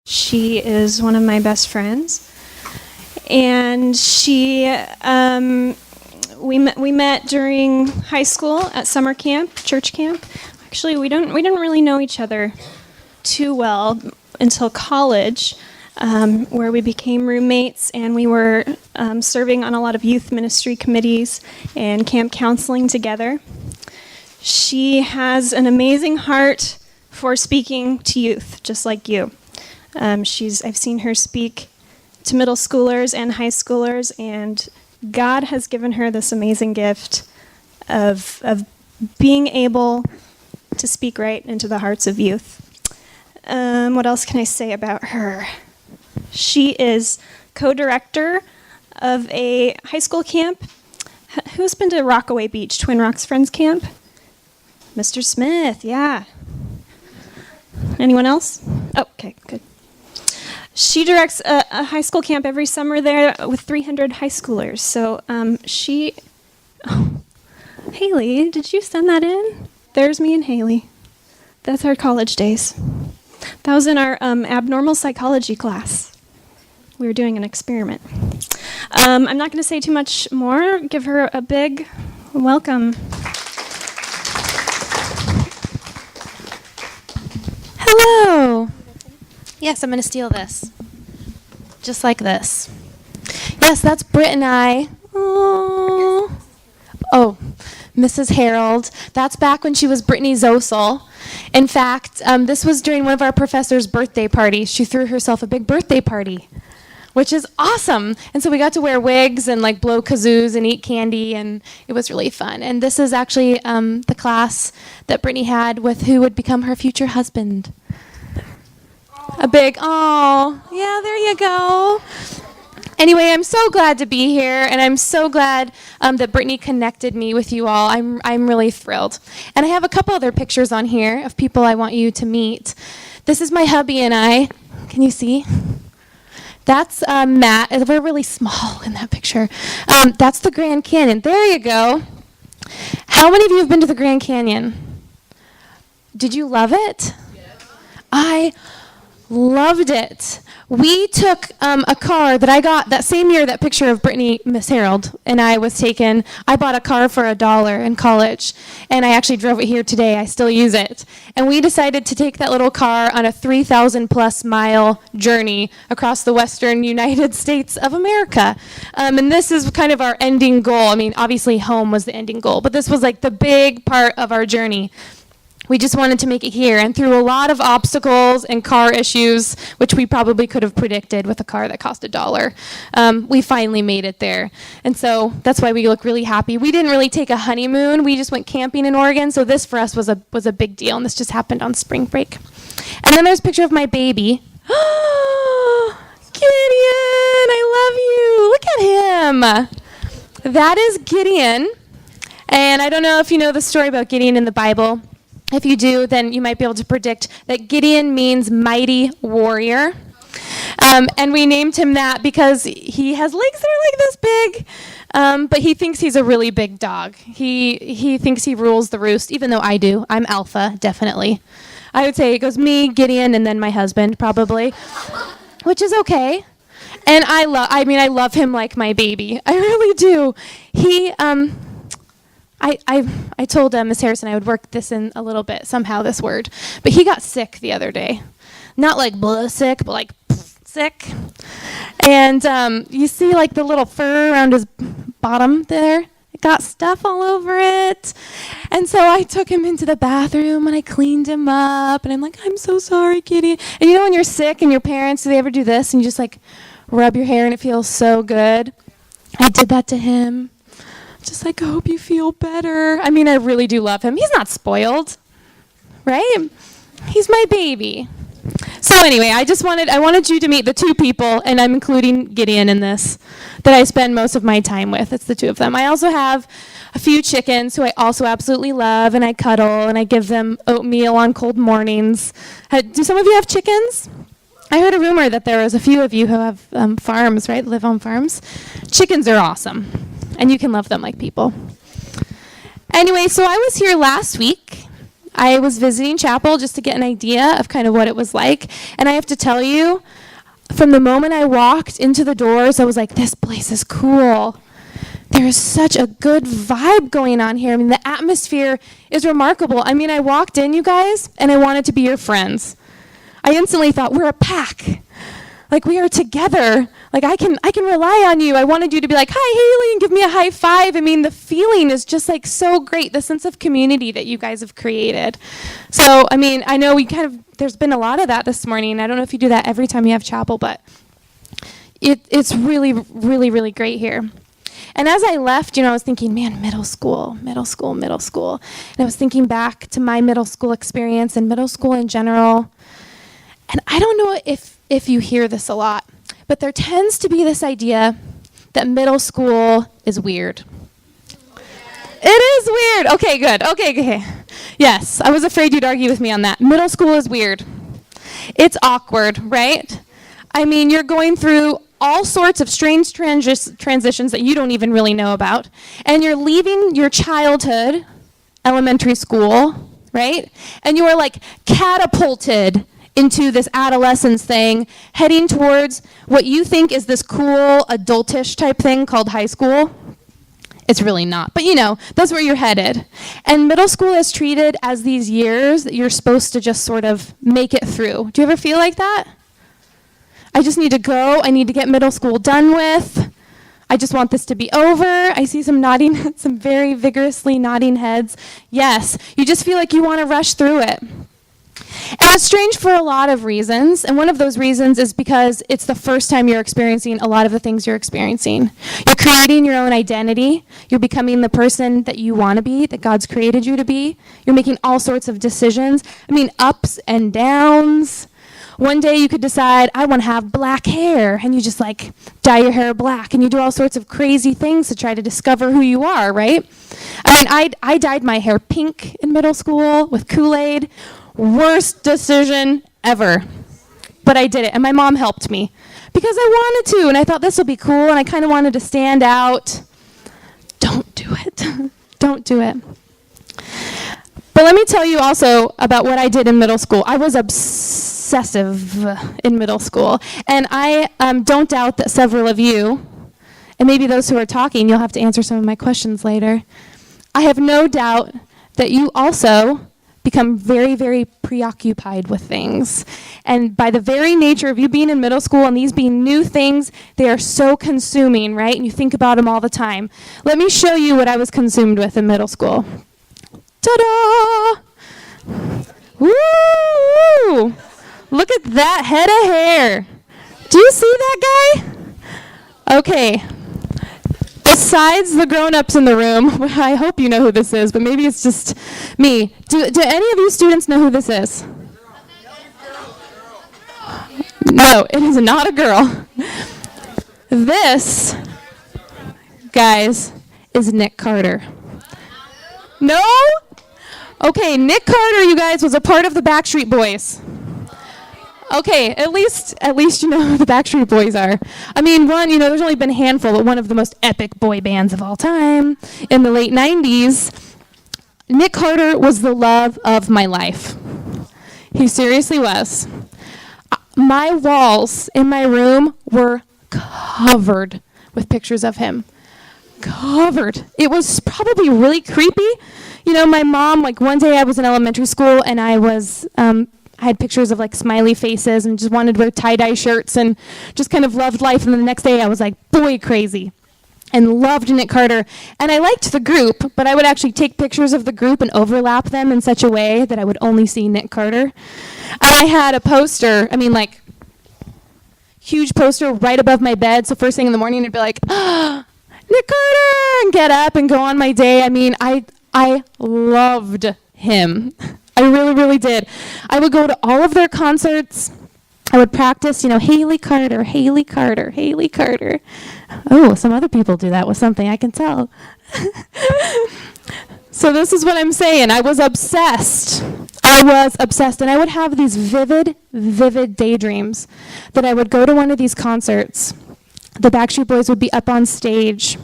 She is one of my best friends, and we met during high school at summer camp, church camp. Actually, we didn't really know each other too well until college, where we became roommates, and we were serving on a lot of youth ministry committees and camp counseling together. She has an amazing heart for speaking to youth, just like you. I've seen her speak to middle schoolers and high schoolers, and God has given her this amazing gift of being able to speak right into the hearts of youth. What else can I say about her? She is co-director of a high school camp. Who's been to Rockaway Beach, Twin Rocks Friends Camp? Mr. Smith, yeah. Anyone else? Oh, okay, good. She directs a high school camp every summer there with 300 high schoolers. So Haley, did you send that in? There's me and Haley. That's our college days. That was in our abnormal psychology class. We were doing an experiment. I'm not going to say too much more. Give her a big welcome. Hello. Yes, I'm going to steal this. Just like this. Yes, that's Britt and I. Oh, Mrs. Harold. That's back when she was Brittany Zosel. In fact, this was during one of our professors' birthday parties. She threw herself a big birthday party, which is awesome. And so we got to wear wigs and like blow kazoos and eat candy, and it was really fun. And this is actually the class that Brittany had with who would become her future husband. A big, yeah, there you go. Anyway, I'm so glad to be here, and I'm so glad that Brittany connected me with you all. I'm really thrilled. And I have a couple other pictures on here of people I want you to meet. This is my hubby and I. Can you see? That's Matt. We're really small in that picture. That's the Grand Canyon. There you go. How many of you have been to the Grand Canyon? Did you love it? Yes. I loved it. We took a car that I got that same year that picture of Brittany, Miss Harold, and I was taken. I bought a car for $1 in college, and I actually drove it here today. I still use it. And we decided to take that little car on a 3,000-plus mile journey across the western United States of America. And this is kind of our ending goal. I mean, obviously home was the ending goal, but this was like the big part of our journey. We just wanted to make it here, and through a lot of obstacles and car issues, which we probably could have predicted with a car that cost $1, we finally made it there. And so that's why we look really happy. We didn't really take a honeymoon. We just went camping in Oregon, so this for us was a big deal, and this just happened on spring break. And then there's a picture of my baby. Gideon, I love you. Look at him. That is Gideon. And I don't know if you know the story about Gideon in the Bible. If you do, then you might be able to predict that Gideon means mighty warrior. And we named him that because he has legs that are like this big, but he thinks he's a really big dog. He thinks he rules the roost, even though I do. I'm alpha, definitely. I would say it goes me, Gideon, and then my husband, probably, which is okay. And I love him like my baby. I really do. I told Miss Harrison I would work this in a little bit, somehow, this word. But he got sick the other day. Not like blah sick, but like sick. And you see like the little fur around his bottom there? It got stuff all over it. And so I took him into the bathroom and I cleaned him up. And I'm like, I'm so sorry, kitty. And you know when you're sick and your parents, do they ever do this? And you just like rub your hair and it feels so good? I did that to him. Just like, I hope you feel better. I mean, I really do love him. He's not spoiled, right? He's my baby. So anyway, I wanted you to meet the two people, and I'm including Gideon in this, that I spend most of my time with. It's the two of them. I also have a few chickens who I also absolutely love, and I cuddle, and I give them oatmeal on cold mornings. Do some of you have chickens? I heard a rumor that there was a few of you who have farms, right? Live on farms. Chickens are awesome. And you can love them like people. Anyway, so I was here last week I was visiting chapel just to get an idea of kind of what it was like. And I have to tell you, from the moment I walked into the doors, I was like, this place is cool. There's such a good vibe going on here. I mean, the atmosphere is remarkable. I mean, I walked in, you guys, and I wanted to be your friends. I instantly thought, we're a pack. Like, we are together. Like, I can rely on you. I wanted you to be like, hi, Haley, and give me a high five. I mean, the feeling is just like so great, the sense of community that you guys have created. So, I mean, I know there's been a lot of that this morning. I don't know if you do that every time you have chapel, but it's really, really, really great here. And as I left, I was thinking, man, middle school. And I was thinking back to my middle school experience and middle school in general. And I don't know if you hear this a lot, but there tends to be this idea that middle school is weird. It is weird. Okay, good. Okay. Yes, I was afraid you'd argue with me on that. Middle school is weird. It's awkward, right? I mean, you're going through all sorts of strange transitions that you don't even really know about, and you're leaving your childhood, elementary school, right? And you are like catapulted into this adolescence thing, heading towards what you think is this cool adultish type thing called high school. It's really not, but that's where you're headed. And middle school is treated as these years that you're supposed to just sort of make it through. Do you ever feel like that? I just need to go. I need to get middle school done with. I just want this to be over. I see some nodding, some very vigorously nodding heads. Yes, you just feel like you want to rush through it. And it's strange for a lot of reasons, and one of those reasons is because it's the first time you're experiencing a lot of the things you're experiencing. You're creating your own identity. You're becoming the person that you want to be, that God's created you to be. You're making all sorts of decisions. I mean, ups and downs. One day you could decide, I want to have black hair, and you just like dye your hair black, and you do all sorts of crazy things to try to discover who you are, right? I mean, I dyed my hair pink in middle school with Kool-Aid. Worst decision ever. But I did it, and my mom helped me because I wanted to, and I thought this will be cool, and I kind of wanted to stand out. Don't do it. Don't do it. But let me tell you also about what I did in middle school. I was obsessive in middle school, and I don't doubt that several of you, and maybe those who are talking, you'll have to answer some of my questions later. I have no doubt that you also become very, very preoccupied with things. And by the very nature of you being in middle school and these being new things, they are so consuming, right? And you think about them all the time. Let me show you what I was consumed with in middle school. Ta-da! Woo! Look at that head of hair. Do you see that guy? Okay. Besides the grown-ups in the room, I hope you know who this is, but maybe it's just me. Do any of you students know who this is? No, it is not a girl. This, guys, is Nick Carter. No? Okay, Nick Carter, you guys, was a part of the Backstreet Boys. Okay, at least you know who the Backstreet Boys are. I mean, there's only been a handful, but one of the most epic boy bands of all time in the late 90s. Nick Carter was the love of my life. He seriously was. My walls in my room were covered with pictures of him. Covered. It was probably really creepy. My mom, one day I was in elementary school and I had pictures of smiley faces and just wanted to wear tie-dye shirts and just kind of loved life. And then the next day I was boy crazy and loved Nick Carter. And I liked the group, but I would actually take pictures of the group and overlap them in such a way that I would only see Nick Carter. And I had a poster, huge poster right above my bed. So first thing in the morning, I'd be like, Nick Carter, and get up and go on my day. I loved him. I really, really did. I would go to all of their concerts. I would practice, Haley Carter, Haley Carter, Haley Carter. Oh, some other people do that with something, I can tell. So this is what I'm saying. I was obsessed. And I would have these vivid, vivid daydreams that I would go to one of these concerts. The Backstreet Boys would be up on stage.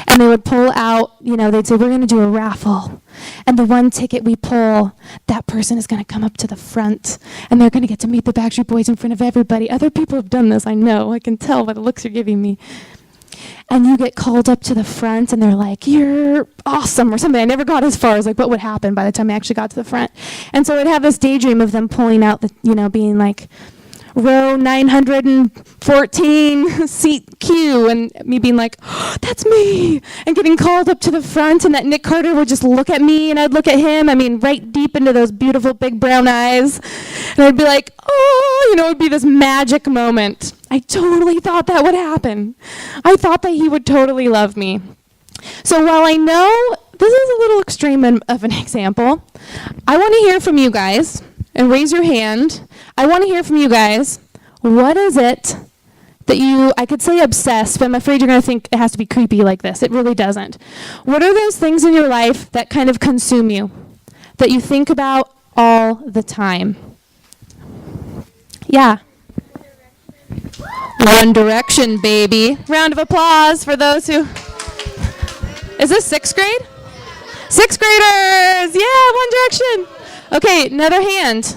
And they would pull out, they'd say, we're going to do a raffle. And the one ticket we pull, that person is going to come up to the front. And they're going to get to meet the Backstreet Boys in front of everybody. Other people have done this, I know. I can tell by the looks you're giving me. And you get called up to the front, and they're like, you're awesome, or something. I never got as far as, what would happen by the time I actually got to the front. And so I'd have this daydream of them pulling out, being like, row 914, seat Q, and me being like, oh, that's me, and getting called up to the front, and that Nick Carter would just look at me, and I'd look at him, right deep into those beautiful big brown eyes, and I'd be like, oh, it would be this magic moment. I totally thought that would happen. I thought that he would totally love me. So while I know this is a little extreme of an example, I want to hear from you guys, and raise your hand. I want to hear from you guys. What is it that I could say obsessed, but I'm afraid you're going to think it has to be creepy like this. It really doesn't. What are those things in your life that kind of consume you, that you think about all the time? Yeah. One Direction, baby. Round of applause for those who... Is this 6th grade? 6th graders! Yeah, One Direction. Okay, another hand.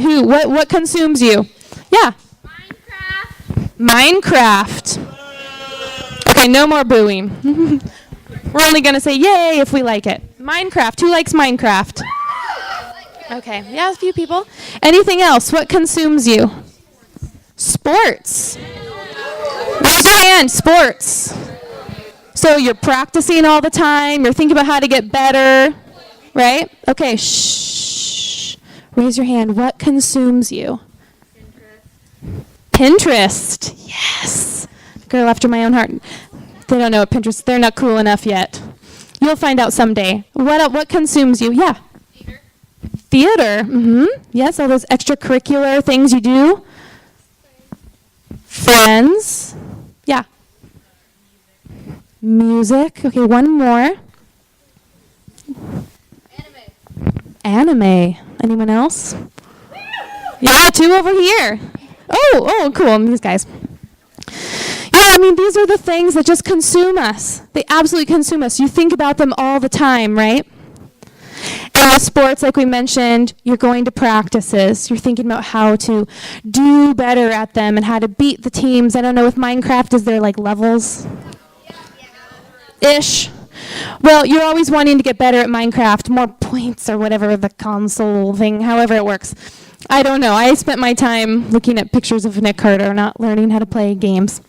Who? What consumes you? Yeah. Minecraft. Okay, no more booing. We're only going to say yay if we like it. Minecraft. Who likes Minecraft? Okay, yeah, a few people. Anything else? What consumes you? Sports. Raise your hand. Sports. So you're practicing all the time. You're thinking about how to get better, right? Okay, shh. Raise your hand. What consumes you? Pinterest. Yes. Girl after my own heart. They don't know what Pinterest. They're not cool enough yet. You'll find out someday. What consumes you? Yeah. Theater. Mm-hmm. Yes, all those extracurricular things you do. Friends. Yeah. Music. Okay, one more. Anime. Anyone else? Yeah, 2 over here. Oh, cool. These guys. Yeah, these are the things that just consume us. They absolutely consume us. You think about them all the time, right? And with sports, like we mentioned, you're going to practices. You're thinking about how to do better at them and how to beat the teams. I don't know, with Minecraft, is there levels? Ish. Well, you're always wanting to get better at Minecraft, more points or whatever the console thing, however it works. I don't know. I spent my time looking at pictures of Nick Carter, not learning how to play games.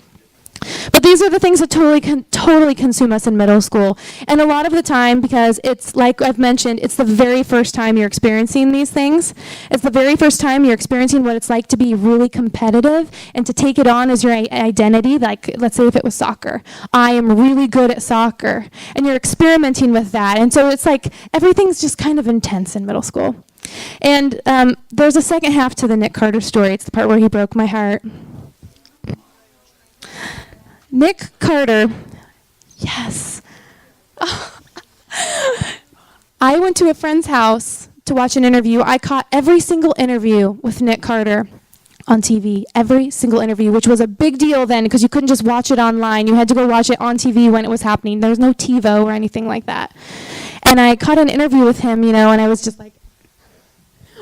But these are the things that totally consume us in middle school. And a lot of the time, because it's like I've mentioned, it's the very first time you're experiencing these things. It's the very first time you're experiencing what it's like to be really competitive and to take it on as your identity. Like, let's say if it was soccer. I am really good at soccer. And you're experimenting with that. And so it's like everything's just kind of intense in middle school. And there's a second half to the Nick Carter story. It's the part where he broke my heart. Nick Carter, yes. I went to a friend's house to watch an interview. I caught every single interview with Nick Carter on TV, every single interview, which was a big deal then because you couldn't just watch it online. You had to go watch it on TV when it was happening. There was no TiVo or anything like that. And I caught an interview with him, and I was just like,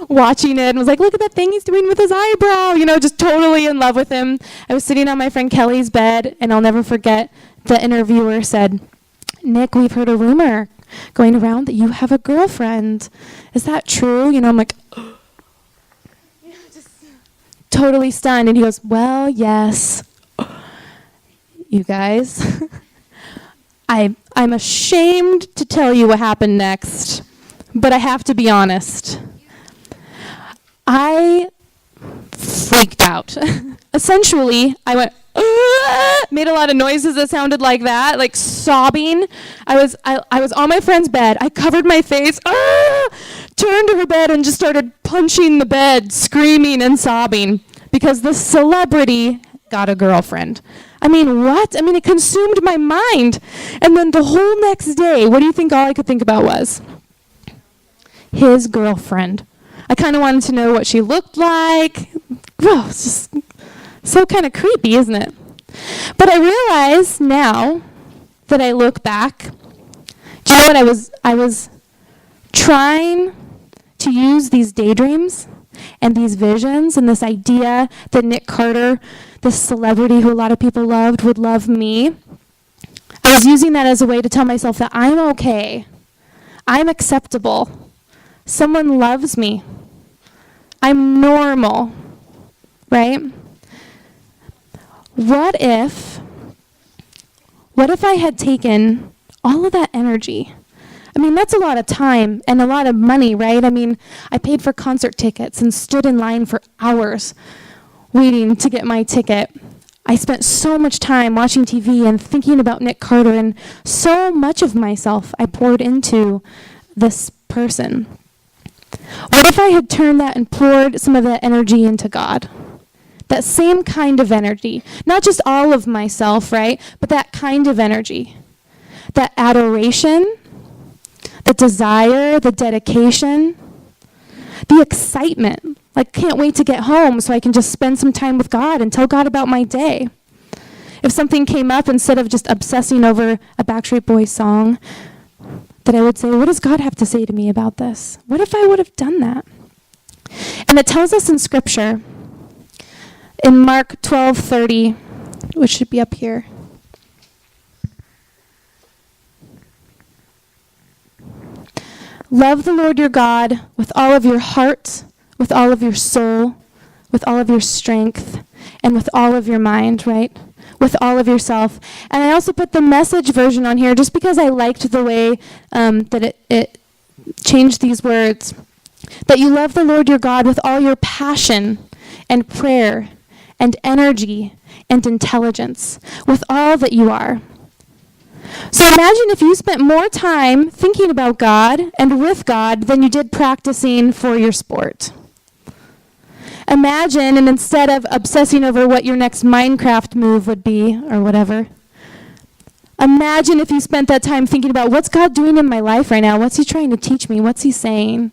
watching it and was like, look at that thing he's doing with his eyebrow, just totally in love with him. I was sitting on my friend Kelly's bed, and I'll never forget, the interviewer said, Nick, we've heard a rumor going around that you have a girlfriend. Is that true? I'm like, just totally stunned. And he goes, well, yes. You guys, I'm ashamed to tell you what happened next, but I have to be honest. I freaked out. Essentially, I went, made a lot of noises that sounded like that, like sobbing. I was on my friend's bed. I covered my face, turned to her bed and just started punching the bed, screaming and sobbing because the celebrity got a girlfriend. What? It consumed my mind. And then the whole next day, what do you think all I could think about was? His girlfriend. I kind of wanted to know what she looked like. Oh, it's just so kind of creepy, isn't it? But I realize now that I look back, do you know what I was trying to use these daydreams and these visions and this idea that Nick Carter, this celebrity who a lot of people loved, would love me. I was using that as a way to tell myself that I'm okay. I'm acceptable. Someone loves me. I'm normal, right? What if I had taken all of that energy? I mean, that's a lot of time and a lot of money, right? I mean, I paid for concert tickets and stood in line for hours waiting to get my ticket. I spent so much time watching TV and thinking about Nick Carter, and so much of myself I poured into this person. What if I had turned that and poured some of that energy into God? That same kind of energy. Not just all of myself, right? But that kind of energy. That adoration, the desire, the dedication, the excitement. Like, can't wait to get home so I can just spend some time with God and tell God about my day. If something came up, instead of just obsessing over a Backstreet Boys song, that I would say, what does God have to say to me about this? What if I would have done that? And it tells us in Scripture, in Mark 12:30, which should be up here. Love the Lord your God with all of your heart, with all of your soul, with all of your strength, and with all of your mind, right? With all of yourself. And I also put the Message version on here just because I liked the way that it changed these words. That you love the Lord your God with all your passion and prayer and energy and intelligence, with all that you are. So imagine if you spent more time thinking about God and with God than you did practicing for your sport. Imagine, and instead of obsessing over what your next Minecraft move would be, or whatever, imagine if you spent that time thinking about, what's God doing in my life right now? What's he trying to teach me? What's he saying?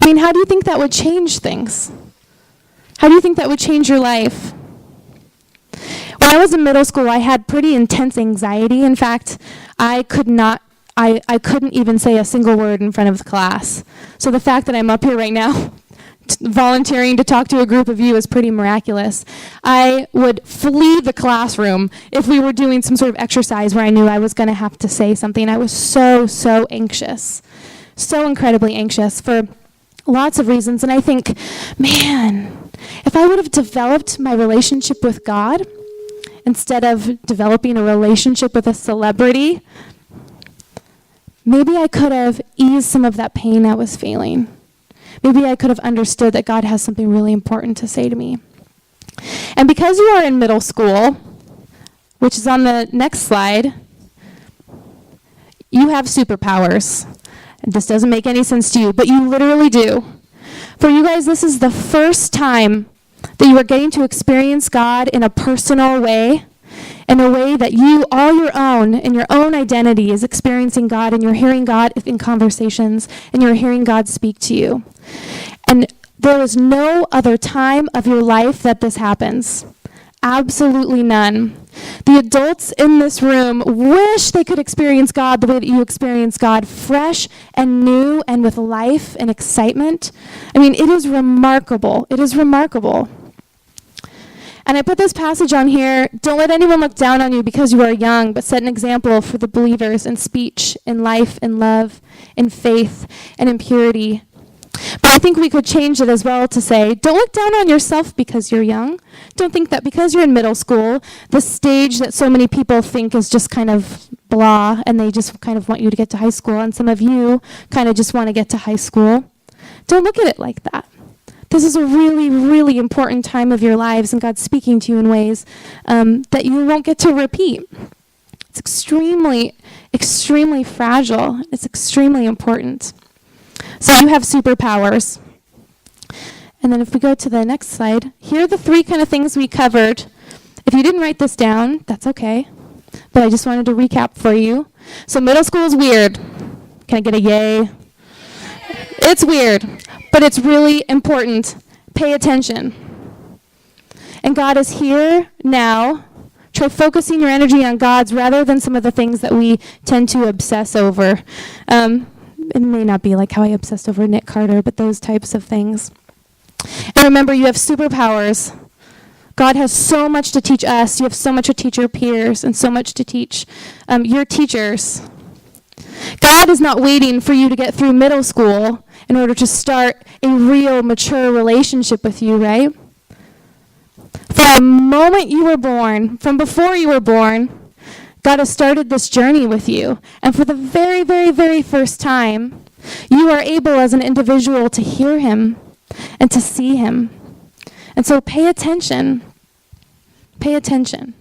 I mean, how do you think that would change things? How do you think that would change your life? When I was in middle school, I had pretty intense anxiety. In fact, I couldn't even say a single word in front of the class. So the fact that I'm up here right now volunteering to talk to a group of you is pretty miraculous. I would flee the classroom if we were doing some sort of exercise where I knew I was going to have to say something. I was so anxious, so incredibly anxious for lots of reasons. And I think, man, if I would have developed my relationship with God instead of developing a relationship with a celebrity, maybe I could have eased some of that pain I was feeling. Maybe I could have understood that God has something really important to say to me. And because you are in middle school, which is on the next slide, you have superpowers. And this doesn't make any sense to you, but you literally do. For you guys, this is the first time that you are getting to experience God in a personal way, in a way that you, all your own, in your own identity, is experiencing God, and you're hearing God in conversations, and you're hearing God speak to you. And there is no other time of your life that this happens. Absolutely none. The adults in this room wish they could experience God the way that you experience God, fresh and new and with life and excitement. I mean, it is remarkable. It is remarkable. And I put this passage on here. Don't let anyone look down on you because you are young, but set an example for the believers in speech, in life, in love, in faith, and in purity. But I think we could change it as well to say, don't look down on yourself because you're young. Don't think that because you're in middle school, the stage that so many people think is just kind of blah, and they just kind of want you to get to high school, and some of you kind of just want to get to high school. Don't look at it like that. This is a really, really important time of your lives, and God's speaking to you in ways that you won't get to repeat. It's extremely, extremely fragile. It's extremely important. So you have superpowers. And then if we go to the next slide, here are the three kind of things we covered. If you didn't write this down, that's okay. But I just wanted to recap for you. So middle school is weird. Can I get a yay? It's weird, but it's really important. Pay attention. And God is here now Try focusing your energy on God's rather than some of the things that we tend to obsess over. It may not be like how I obsessed over Nick Carter, but those types of things. And remember, you have superpowers. God has so much to teach us. You have so much to teach your peers and so much to teach your teachers. God is not waiting for you to get through middle school in order to start a real, mature relationship with you, right? From the moment you were born, from before you were born, God has started this journey with you. And for the very, very, very first time, you are able as an individual to hear him and to see him. And so pay attention. Pay attention.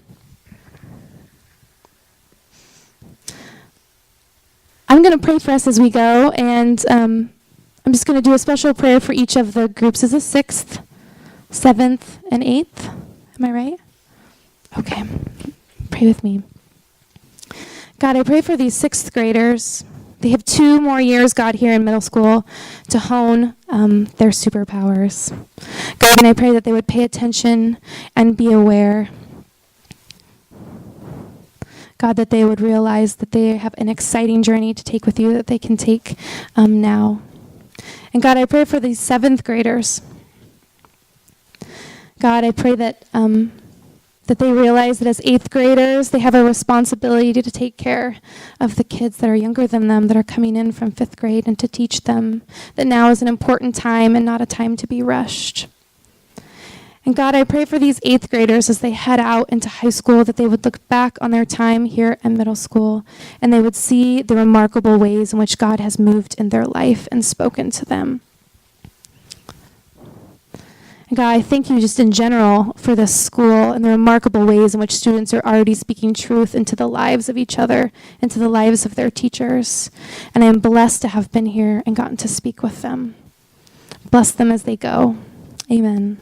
I'm going to pray for us as we go, and I'm just going to do a special prayer for each of the groups. Is this 6th, 7th, and 8th? Am I right? Okay. Pray with me. God, I pray for these 6th graders. They have 2 more years, God, here in middle school to hone their superpowers. God, and I pray that they would pay attention and be aware. God, that they would realize that they have an exciting journey to take with you that they can take now. And God, I pray for these 7th graders. God, I pray that that they realize that as 8th graders, they have a responsibility to take care of the kids that are younger than them, that are coming in from 5th grade, and to teach them that now is an important time and not a time to be rushed. And God, I pray for these 8th graders as they head out into high school, that they would look back on their time here at middle school, and they would see the remarkable ways in which God has moved in their life and spoken to them. And God, I thank you just in general for this school and the remarkable ways in which students are already speaking truth into the lives of each other, into the lives of their teachers. And I am blessed to have been here and gotten to speak with them. Bless them as they go. Amen.